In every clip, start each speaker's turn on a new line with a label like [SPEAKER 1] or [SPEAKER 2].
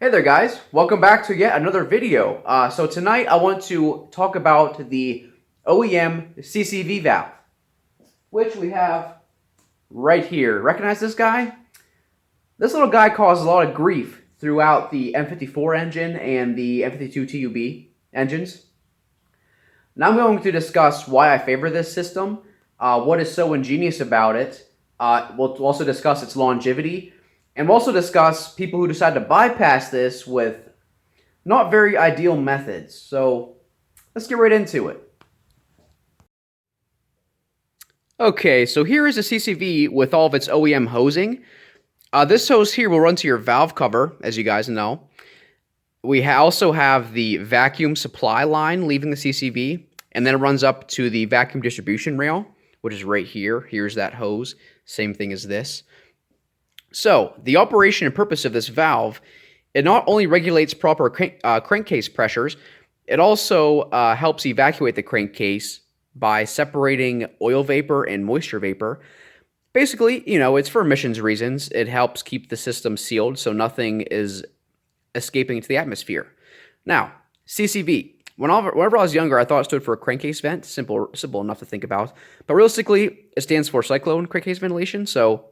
[SPEAKER 1] Hey there guys, welcome back to yet another video. So tonight I want to talk about the OEM CCV valve, which we have right here. Recognize this guy? This little guy caused a lot of grief throughout the M54 engine and the M52TU engines. Now I'm going to discuss why I favor this system, what is so ingenious about it. We'll also discuss its longevity. And we'll also discuss people who decide to bypass this with not very ideal methods. So let's get right into it. Okay, so here is a CCV with all of its OEM hosing. This hose here will run to your valve cover, as you guys know. We also have the vacuum supply line leaving the CCV, and then it runs up to the vacuum distribution rail, which is right here. Here's that hose, same thing as this. So, the operation and purpose of this valve, it not only regulates proper crankcase pressures, it also helps evacuate the crankcase by separating oil vapor and moisture vapor. Basically, it's for emissions reasons. It helps keep the system sealed so nothing is escaping into the atmosphere. Now, CCV. Whenever I was younger, I thought it stood for a crankcase vent. Simple enough to think about. But realistically, it stands for cyclone crankcase ventilation, so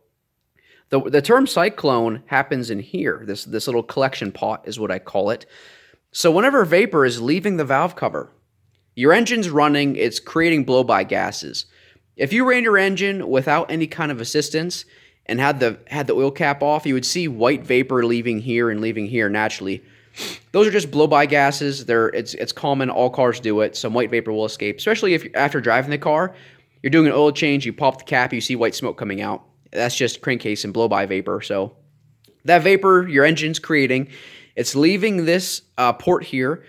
[SPEAKER 1] the term cyclone happens in here. This little collection pot is what I call it. So whenever vapor is leaving the valve cover, your engine's running, it's creating blow-by gases. If you ran your engine without any kind of assistance and had the oil cap off, you would see white vapor leaving here and leaving here naturally. Those are just blow-by gases. It's common, all cars do it. Some white vapor will escape, especially if after driving the car, you're doing an oil change, you pop the cap, you see white smoke coming out. That's just crankcase and blow-by vapor. So that vapor your engine's creating, it's leaving this port here,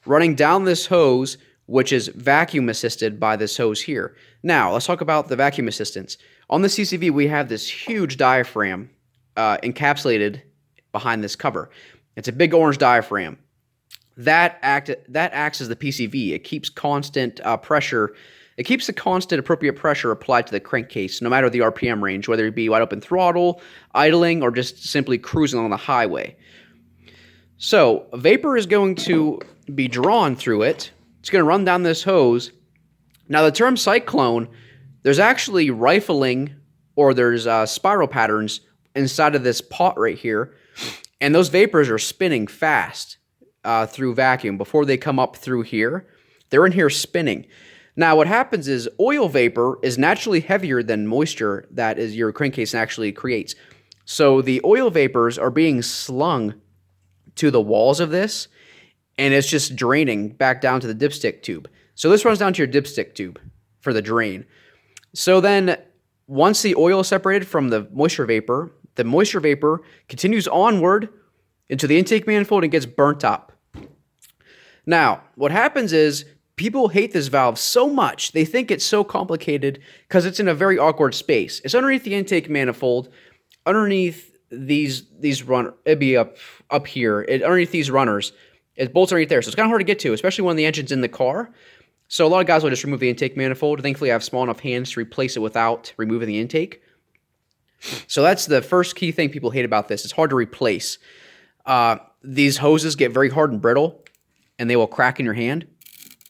[SPEAKER 1] running down this hose, which is vacuum assisted by this hose here. Now, let's talk about the vacuum assistance. On the CCV, we have this huge diaphragm encapsulated behind this cover. It's a big orange diaphragm. That acts as the PCV. It keeps constant pressure. It keeps the constant appropriate pressure applied to the crankcase, no matter the RPM range, whether it be wide open throttle, idling, or just simply cruising on the highway. So, vapor is going to be drawn through it. It's going to run down this hose. Now, the term cyclone, there's actually rifling, or there's spiral patterns inside of this pot right here, and those vapors are spinning fast through vacuum before they come up through here. They're in here spinning. Now, what happens is oil vapor is naturally heavier than moisture that is your crankcase actually creates. So the oil vapors are being slung to the walls of this, and it's just draining back down to the dipstick tube. So this runs down to your dipstick tube for the drain. So then, once the oil is separated from the moisture vapor continues onward into the intake manifold and gets burnt up. Now, what happens is, people hate this valve so much, they think it's so complicated because it's in a very awkward space. It's underneath the intake manifold, underneath these runners. It'd be up here, underneath these runners. It bolts underneath there, so it's kind of hard to get to, especially when the engine's in the car. So a lot of guys will just remove the intake manifold. Thankfully, I have small enough hands to replace it without removing the intake. So that's the first key thing people hate about this. It's hard to replace. These hoses get very hard and brittle, and they will crack in your hand,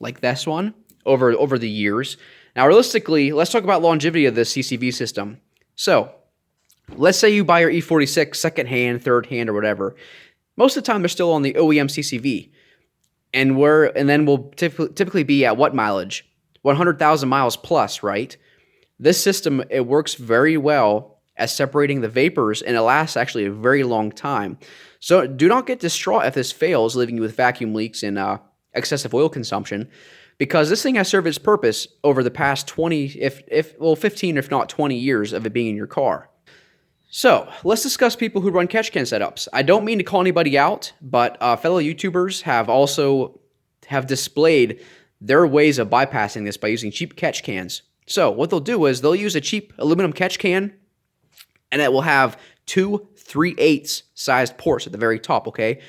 [SPEAKER 1] like this one, over the years. Now, realistically, let's talk about longevity of this CCV system. So, let's say you buy your E46 second hand, third hand, or whatever. Most of the time, they're still on the OEM CCV. And then we'll typically be at what mileage? 100,000 miles plus, right? This system, it works very well at separating the vapors, and it lasts actually a very long time. So do not get distraught if this fails, leaving you with vacuum leaks and excessive oil consumption, because this thing has served its purpose over the past 15, if not 20 years of it being in your car. So, let's discuss people who run catch can setups. I don't mean to call anybody out, but fellow YouTubers have displayed their ways of bypassing this by using cheap catch cans. So, what they'll do is they'll use a cheap aluminum catch can, and it will have 2 3/8 sized ports at the very top, okay?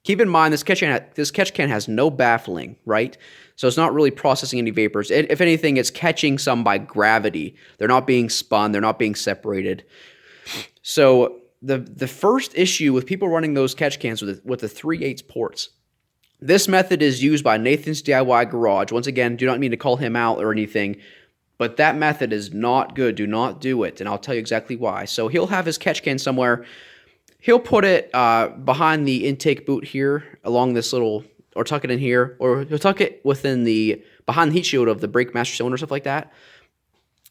[SPEAKER 1] Keep in mind, this catch can has no baffling, right? So it's not really processing any vapors. If anything, it's catching some by gravity. They're not being spun. They're not being separated. So the first issue with people running those catch cans with the 3/8 ports. This method is used by Nathan's DIY Garage. Once again, do not mean to call him out or anything, but that method is not good. Do not do it, and I'll tell you exactly why. So he'll have his catch can somewhere. He'll put it behind the intake boot here, along this little, or tuck it in here, or he'll tuck it behind the heat shield of the brake master cylinder, stuff like that.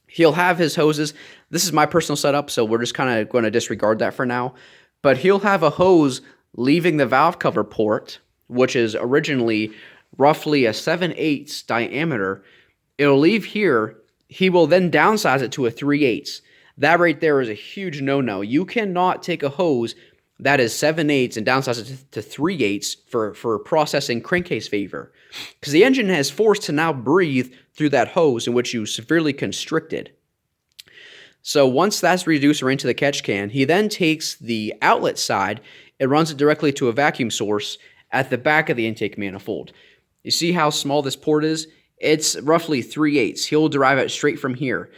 [SPEAKER 1] He'll have his hoses. This is my personal setup, so we're just kind of going to disregard that for now. But he'll have a hose leaving the valve cover port, which is originally roughly a 7/8 diameter. It'll leave here. He will then downsize it to a 3/8. That right there is a huge no-no. You cannot take a hose that is 7/8 and downsize it to 3/8 for processing crankcase vapor, because the engine is forced to now breathe through that hose in which you severely constricted. So once that's reduced into the catch can, he then takes the outlet side and runs it directly to a vacuum source at the back of the intake manifold. You see how small this port is? It's roughly 3/8. He'll derive it straight from here.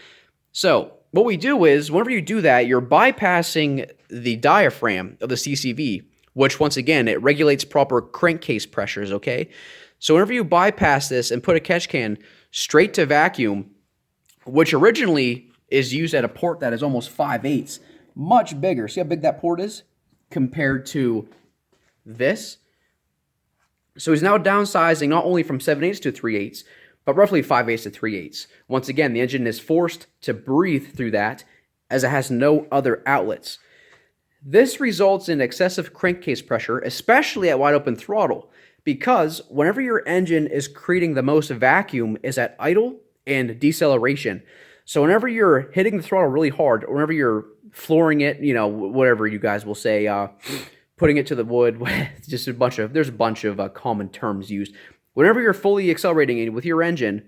[SPEAKER 1] So what we do is, whenever you do that, you're bypassing the diaphragm of the CCV, which, once again, it regulates proper crankcase pressures, okay? So whenever you bypass this and put a catch can straight to vacuum, which originally is used at a port that is almost 5/8, much bigger. See how big that port is compared to this? So he's now downsizing not only from 7/8 to 3/8, but roughly 5/8 to 3/8. Once again, the engine is forced to breathe through that as it has no other outlets. This results in excessive crankcase pressure, especially at wide open throttle, because whenever your engine is creating the most vacuum is at idle and deceleration. So whenever you're hitting the throttle really hard, or whenever you're flooring it, you know, whatever you guys will say, putting it to the wood, there's a bunch of common terms used. Whenever you're fully accelerating with your engine,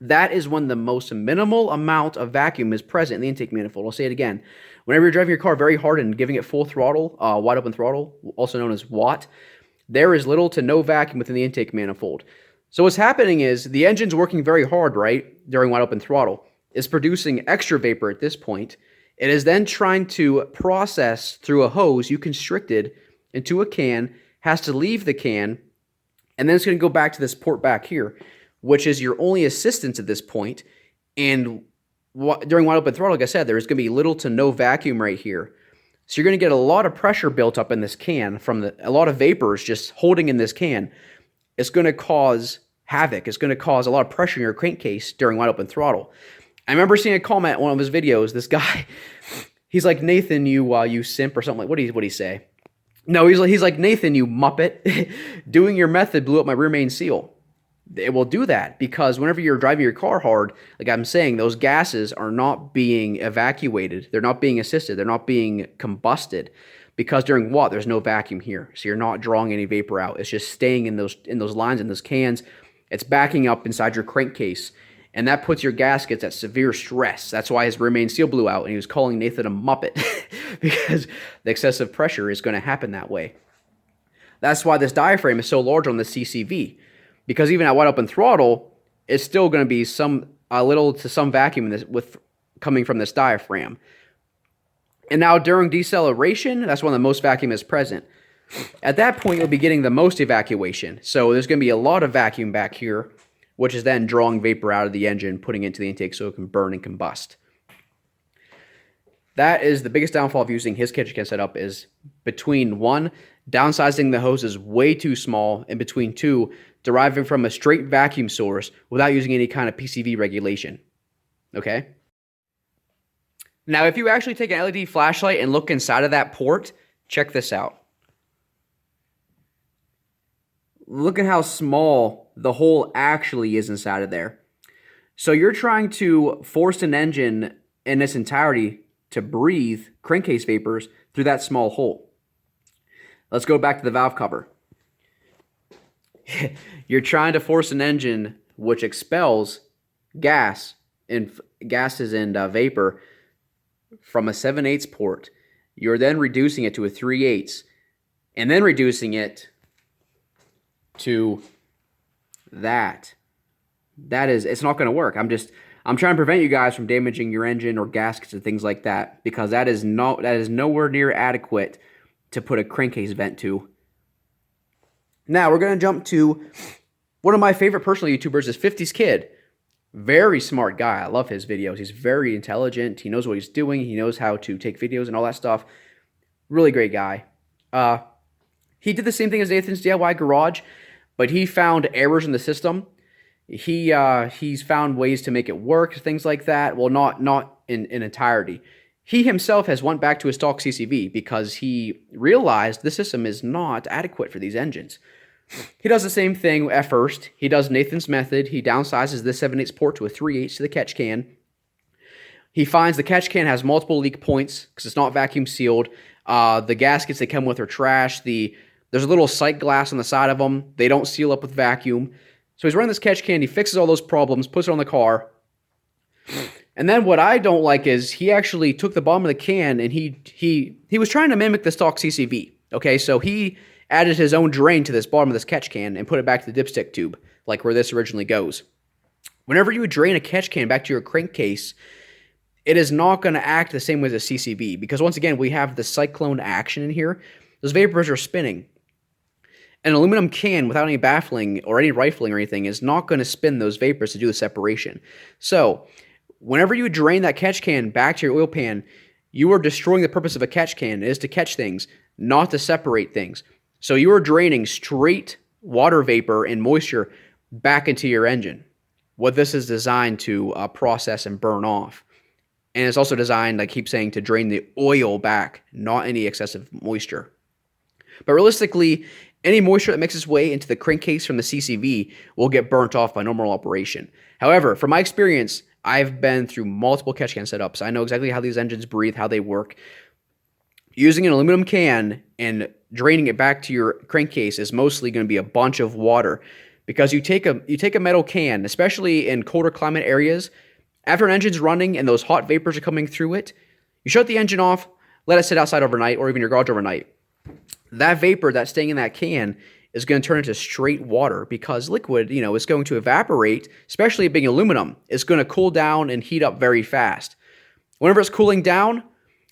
[SPEAKER 1] that is when the most minimal amount of vacuum is present in the intake manifold. I'll say it again. Whenever you're driving your car very hard and giving it full throttle, wide open throttle, also known as WOT, there is little to no vacuum within the intake manifold. So what's happening is the engine's working very hard, right, during wide open throttle. It's producing extra vapor at this point. It is then trying to process through a hose you constricted into a can, has to leave the can, and then it's going to go back to this port back here, which is your only assistance at this point. And during wide open throttle, like I said, there's going to be little to no vacuum right here. So you're going to get a lot of pressure built up in this can from a lot of vapors just holding in this can. It's going to cause havoc. It's going to cause a lot of pressure in your crankcase during wide open throttle. I remember seeing a comment in one of his videos. This guy, he's like, "Nathan, you simp," or something like. What did he say? No, he's like, "Nathan, you muppet, doing your method blew up my rear main seal." It will do that because whenever you're driving your car hard, like I'm saying, those gases are not being evacuated. They're not being assisted. They're not being combusted because during WOT, there's no vacuum here. So you're not drawing any vapor out. It's just staying in those lines, in those cans. It's backing up inside your crankcase. And that puts your gaskets at severe stress. That's why his rear main seal blew out, and he was calling Nathan a muppet because the excessive pressure is going to happen that way. That's why this diaphragm is so large on the CCV, because even at wide open throttle, it's still going to be a little to some vacuum coming from this diaphragm. And now during deceleration, that's when the most vacuum is present. At that point, you'll be getting the most evacuation. So there's going to be a lot of vacuum back here, which is then drawing vapor out of the engine, putting it into the intake so it can burn and combust. That is the biggest downfall of using his catch can setup, is between 1, downsizing the hose is way too small, and between 2, deriving from a straight vacuum source without using any kind of PCV regulation. Okay? Now, if you actually take an LED flashlight and look inside of that port, check this out. Look at how small the hole actually is inside of there. So you're trying to force an engine in its entirety to breathe crankcase vapors through that small hole. Let's go back to the valve cover. You're trying to force an engine which expels gases and vapor from a 7/8 port. You're then reducing it to a 3/8 and then reducing it to that. It's not going to work. I'm trying to prevent you guys from damaging your engine or gaskets and things like that, because that is nowhere near adequate to put a crankcase vent to. Now we're going to jump to one of my favorite personal YouTubers is 50's Kid. Very smart guy. I love his videos. He's very intelligent. He knows what he's doing. He knows how to take videos and all that stuff. Really great guy. He did the same thing as Nathan's DIY Garage, but he found errors in the system. He's found ways to make it work, things like that. Well, not in entirety. He himself has went back to his stock CCV because he realized the system is not adequate for these engines. He does the same thing at first. He does Nathan's method. He downsizes this 7/8 port to a 3/8 to the catch can. He finds the catch can has multiple leak points because it's not vacuum sealed. The gaskets they come with are trash. There's a little sight glass on the side of them. They don't seal up with vacuum. So he's running this catch can. He fixes all those problems, puts it on the car. And then what I don't like is he actually took the bottom of the can and he was trying to mimic the stock CCV. Okay, so he added his own drain to this bottom of this catch can and put it back to the dipstick tube, like where this originally goes. Whenever you drain a catch can back to your crankcase, it is not going to act the same way as a CCV, because once again, we have the cyclone action in here. Those vapors are spinning. An aluminum can without any baffling or any rifling or anything is not going to spin those vapors to do the separation. So whenever you drain that catch can back to your oil pan, you are destroying the purpose of a catch can. It is to catch things, not to separate things. So you are draining straight water vapor and moisture back into your engine. What this is designed to process and burn off. And it's also designed, I keep saying, to drain the oil back, not any excessive moisture. But realistically, any moisture that makes its way into the crankcase from the CCV will get burnt off by normal operation. However, from my experience, I've been through multiple catch can setups. I know exactly how these engines breathe, how they work. Using an aluminum can and draining it back to your crankcase is mostly going to be a bunch of water, because you take a metal can, especially in colder climate areas, after an engine's running and those hot vapors are coming through it, you shut the engine off, let it sit outside overnight or even your garage overnight. That vapor that's staying in that can is going to turn into straight water, because liquid, is going to evaporate, especially being aluminum. It's going to cool down and heat up very fast. Whenever it's cooling down,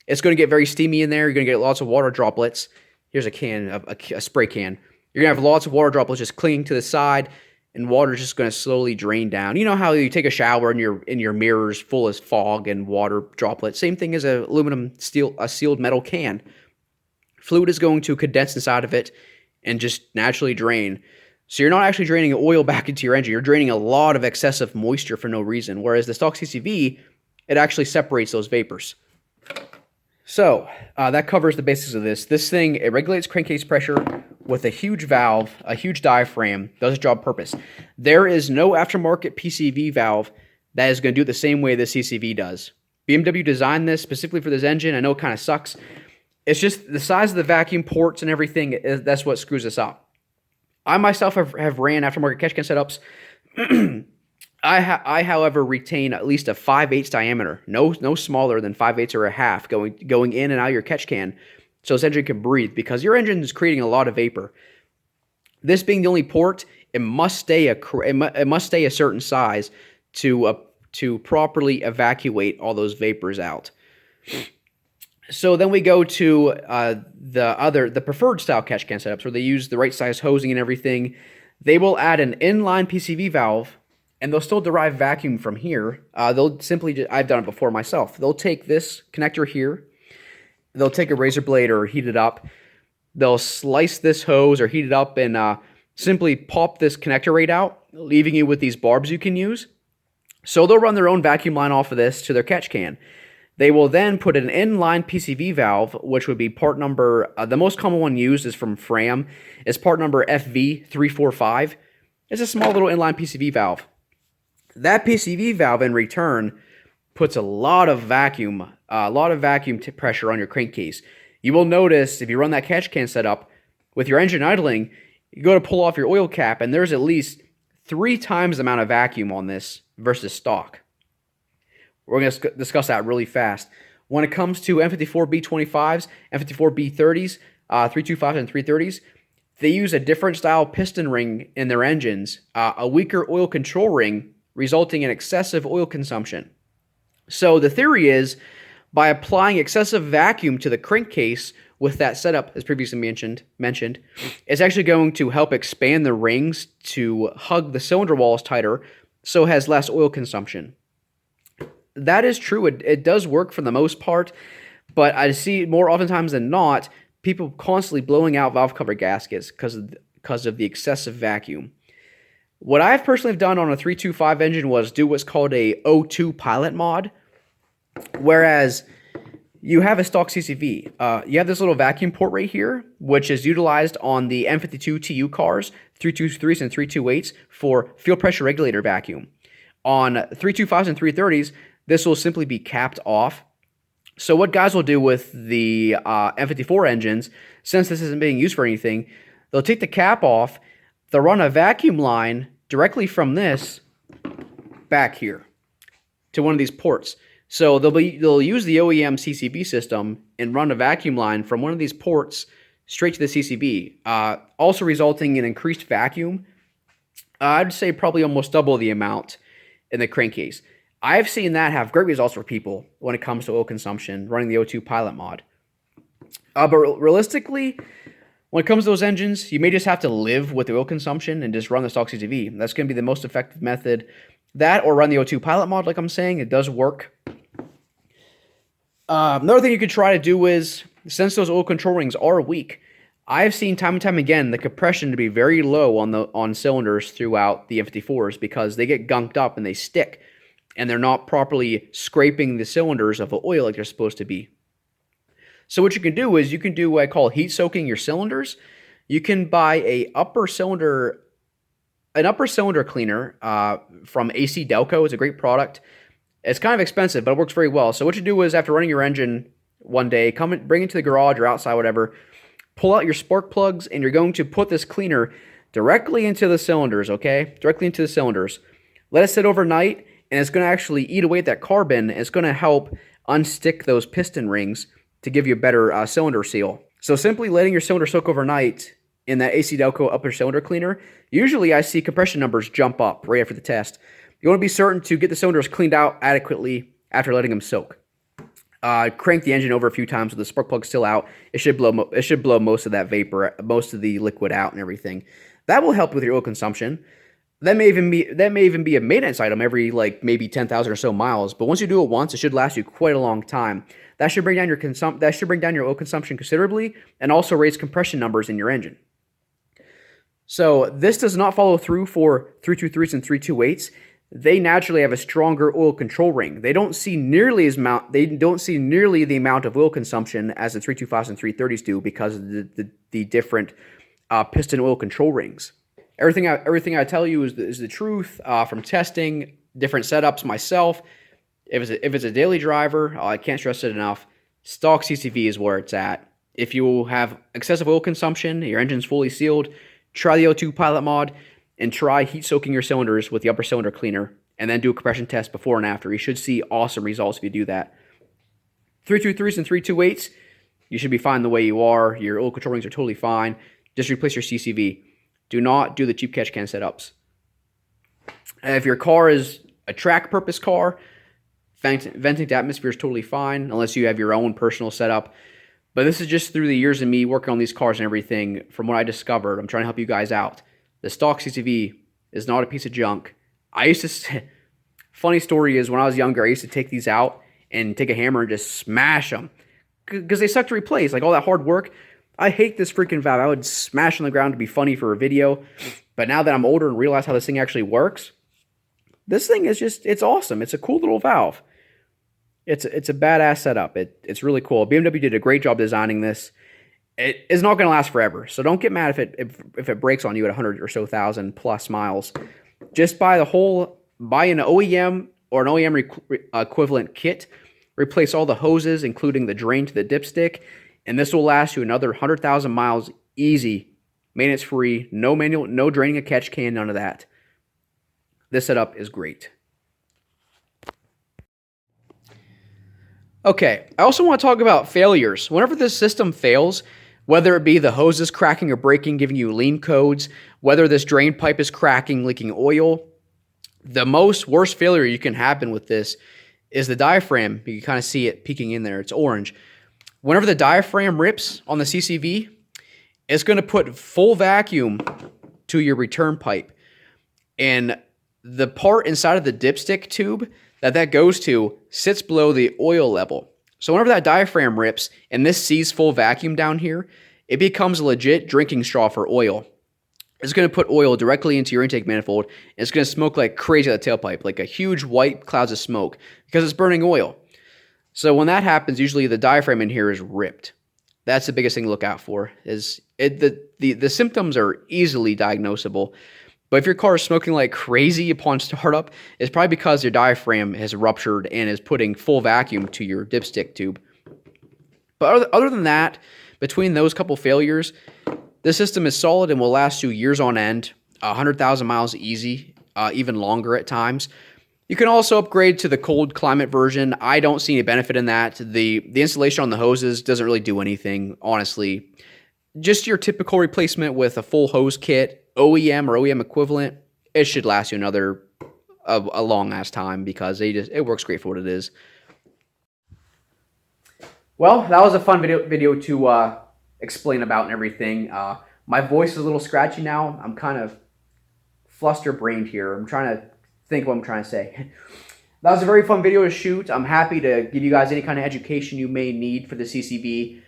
[SPEAKER 1] it's going to get very steamy in there. You're going to get lots of water droplets. Here's a can, a spray can. You're going to have lots of water droplets just clinging to the side, and water is just going to slowly drain down. You know how you take a shower and your mirror's full as fog and water droplets? Same thing as a sealed metal can. Fluid is going to condense inside of it and just naturally drain. So you're not actually draining oil back into your engine. You're draining a lot of excessive moisture for no reason. Whereas the stock CCV, it actually separates those vapors. So that covers the basics of this. This thing, it regulates crankcase pressure with a huge valve, a huge diaphragm, does its job purpose. There is no aftermarket PCV valve that is going to do it the same way the CCV does. BMW designed this specifically for this engine. I know it kind of sucks. It's just the size of the vacuum ports and everything, that's what screws us up. I myself have ran aftermarket catch can setups. I, however, retain at least a 5/8 diameter, no smaller than 5/8 or a half going in and out of your catch can, so this engine can breathe, because your engine is creating a lot of vapor. This being the only port, it must stay a certain size to properly evacuate all those vapors out. So then we go to the preferred style catch can setups, where they use the right size hosing and everything. They will add an inline PCV valve, and they'll still derive vacuum from here. They'll simply, I've done it before myself. They'll take this connector here. They'll take a razor blade or heat it up. They'll slice this hose or heat it up and simply pop this connector right out, leaving you with these barbs you can use. So they'll run their own vacuum line off of this to their catch can. They will then put an inline PCV valve, which would be part number, the most common one used is from Fram. It's part number FV345. It's a small little inline PCV valve. That PCV valve in return puts a lot of vacuum pressure on your crankcase. You will notice if you run that catch can setup with your engine idling, you go to pull off your oil cap and there's at least 3 times the amount of vacuum on this versus stock. We're going to discuss that really fast. When it comes to M54B25s, M54B30s, 325s, and 330s, they use a different style piston ring in their engines, a weaker oil control ring, resulting in excessive oil consumption. So the theory is, by applying excessive vacuum to the crankcase with that setup, as previously mentioned, it's actually going to help expand the rings to hug the cylinder walls tighter, so it has less oil consumption. That is true. It does work for the most part, but I see more oftentimes than not people constantly blowing out valve cover gaskets because of the excessive vacuum. What I've personally done on a 325 engine was do what's called a O2 pilot mod, whereas you have a stock CCV. You have this little vacuum port right here, which is utilized on the M52TU cars, 323s and 328s for fuel pressure regulator vacuum. On 325s and 330s, this will simply be capped off. So what guys will do with the M54 engines, since this isn't being used for anything, they'll take the cap off, they'll run a vacuum line directly from this back here to one of these ports. So they'll use the OEM CCV system and run a vacuum line from one of these ports straight to the CCV, also resulting in increased vacuum. I'd say probably almost double the amount in the crankcase. I've seen that have great results for people when it comes to oil consumption, running the O2 pilot mod. But realistically, when it comes to those engines, you may just have to live with the oil consumption and just run the stock CCV. That's going to be the most effective method. That or run the O2 pilot mod, like I'm saying. It does work. Another thing you could try to do is, since those oil control rings are weak, I've seen time and time again the compression to be very low on cylinders throughout the M54s because they get gunked up and they stick, and they're not properly scraping the cylinders of the oil like they're supposed to be. So what you can do is you can do what I call heat soaking your cylinders. You can buy an upper cylinder cleaner from AC Delco. It's a great product. It's kind of expensive, but it works very well. So what you do is, after running your engine one day, bring it to the garage or outside, whatever, pull out your spark plugs, and you're going to put this cleaner directly into the cylinders, okay? Directly into the cylinders. Let it sit overnight, and it's going to actually eat away at that carbon. And it's going to help unstick those piston rings to give you a better cylinder seal. So simply letting your cylinder soak overnight in that AC Delco upper cylinder cleaner, usually I see compression numbers jump up right after the test. You want to be certain to get the cylinders cleaned out adequately after letting them soak. Crank the engine over a few times with the spark plug still out. It should blow most of that vapor, most of the liquid out and everything. That will help with your oil consumption. That may even be a maintenance item every maybe 10,000 or so miles. But once you do it once, it should last you quite a long time. That should bring down your oil consumption considerably, and also raise compression numbers in your engine. So this does not follow through for 323s and 328s. They naturally have a stronger oil control ring. They don't see nearly the amount of oil consumption as the 325s and 330s do because of the different piston oil control rings. Everything I tell you is the truth from testing different setups myself. If it's a daily driver, I can't stress it enough. Stock CCV is where it's at. If you have excessive oil consumption, your engine's fully sealed, try the O2 pilot mod, and try heat soaking your cylinders with the upper cylinder cleaner, and then do a compression test before and after. You should see awesome results if you do that. 323s and 328s, you should be fine the way you are. Your oil control rings are totally fine. Just replace your CCV. Do not do the cheap catch can setups. If your car is a track purpose car, venting to atmosphere is totally fine, unless you have your own personal setup. But this is just through the years of me working on these cars and everything. From what I discovered, I'm trying to help you guys out. The stock CCV is not a piece of junk. Funny story is, when I was younger, I used to take these out and take a hammer and just smash them because they suck to replace. Like all that hard work. I hate this freaking valve. I would smash on the ground to be funny for a video. But now that I'm older and realize how this thing actually works, this thing is it's awesome. It's a cool little valve. It's a badass setup. It's really cool. BMW did a great job designing this. It is not going to last forever, so don't get mad if it breaks on you at 100 or so thousand plus miles. Just buy an OEM or an OEM equivalent kit, replace all the hoses, including the drain to the dipstick, and this will last you another 100,000 miles easy, maintenance-free, no manual, no draining a catch can, none of that. This setup is great. Okay, I also want to talk about failures. Whenever this system fails, whether it be the hoses cracking or breaking, giving you lean codes, whether this drain pipe is cracking, leaking oil, The most worst failure you can happen with this is the diaphragm. You can kind of see it peeking in there. It's orange. Whenever the diaphragm rips on the CCV, it's going to put full vacuum to your return pipe. And the part inside of the dipstick tube that goes to sits below the oil level. So whenever that diaphragm rips and this sees full vacuum down here, it becomes a legit drinking straw for oil. It's going to put oil directly into your intake manifold, and it's going to smoke like crazy at the tailpipe, like a huge white clouds of smoke, because it's burning oil. So when that happens, usually the diaphragm in here is ripped. That's the biggest thing to look out for. The symptoms are easily diagnosable, but if your car is smoking like crazy upon startup, it's probably because your diaphragm has ruptured and is putting full vacuum to your dipstick tube. But other than that, between those couple failures, the system is solid and will last you years on end, 100,000 miles easy, even longer at times. You can also upgrade to the cold climate version. I don't see any benefit in that. The installation on the hoses doesn't really do anything, honestly. Just your typical replacement with a full hose kit, OEM or OEM equivalent, it should last you a long ass time because it works great for what it is. Well, that was a fun video to explain about and everything. My voice is a little scratchy now. I'm kind of fluster-brained here. I'm trying to think what I'm trying to say. That was a very fun video to shoot. I'm happy to give you guys any kind of education you may need for the CCV.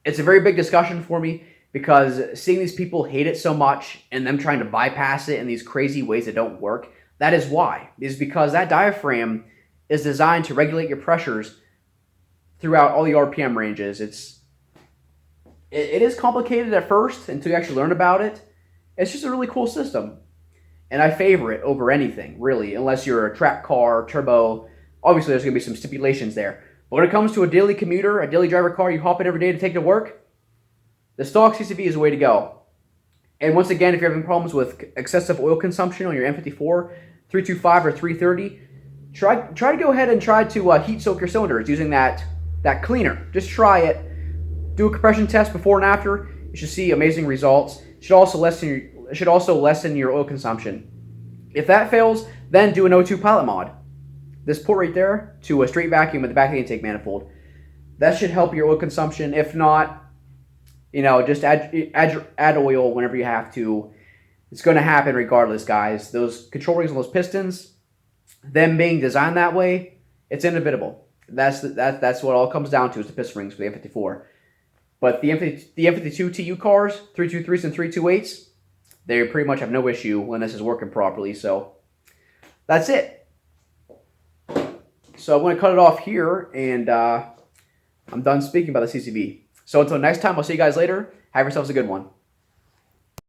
[SPEAKER 1] It's a very big discussion for me because seeing these people hate it so much and them trying to bypass it in these crazy ways that don't work, that is why. Is because that diaphragm is designed to regulate your pressures throughout all the RPM ranges. It is complicated at first until you actually learn about it. It's just a really cool system. And I favor it over anything, really, unless you're a track car, turbo. Obviously, there's going to be some stipulations there. But when it comes to a daily commuter, a daily driver car you hop in every day to take to work, the stock CCV is the way to go. And once again, if you're having problems with excessive oil consumption on your M54, 325, or 330, try to go ahead and try to heat soak your cylinders using that cleaner. Just try it. Do a compression test before and after. You should see amazing results. It should also lessen your oil consumption. If that fails, then do an O2 pilot mod. This port right there to a straight vacuum at the back of the intake manifold. That should help your oil consumption. If not, just add oil whenever you have to. It's going to happen regardless, guys. Those control rings on those pistons, them being designed that way, it's inevitable. That's what it all comes down to is the piston rings for the M54. But the M52TU cars, 323s and 328s, they pretty much have no issue when this is working properly. So that's it. So I'm going to cut it off here, and I'm done speaking about the CCV. So until next time, I'll see you guys later. Have yourselves a good one.